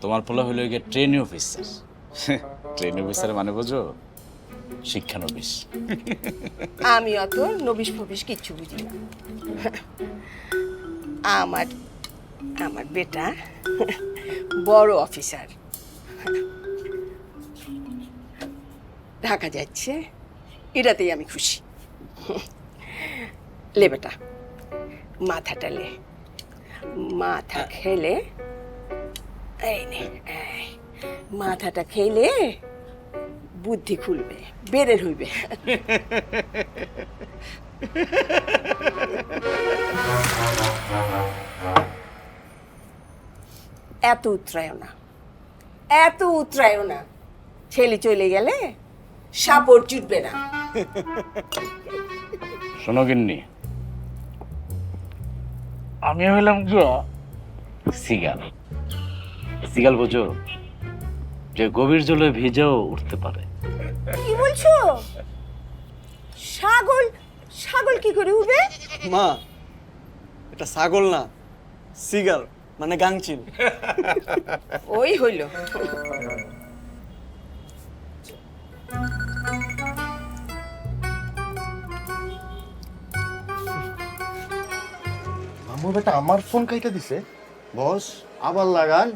তোমার পোলা হইল গিয়ে ট্রেনি অফিসার। ট্রেনি অফিসার মানে বোঝো? শিক্ষানবিশ। আমি অত নবিশ ফবিশ কিচ্ছু বুঝি না। আমার আমার বেটা বড় অফিসার, ঢাকা যাচ্ছে, এটাতেই আমি খুশি। লে বেটা, মাথাটা লে, মাথা খেলে, এই নে, এই, মাথাটা খেলে বুদ্ধি খুলবে, বেড়ে হইবে। এত উতরায়ও না, এত উতরায়ও না, ছেলে চলে গেলে সাপড় জুটবে না। শোনো গিন্নি, আমি হইলাম কি সিগাল। সিগাল বোঝো? যে গভীর জলে ভিজেও উঠতে পারে। কি বলছো? ছাগল? ছাগল কি করে উঠবে? মা, এটা ছাগল না, সিগাল মানে গাংচিল। ওই হইল। মামু বেটা আমার ফোন কাইটা দিছে। বস আবার লাগান।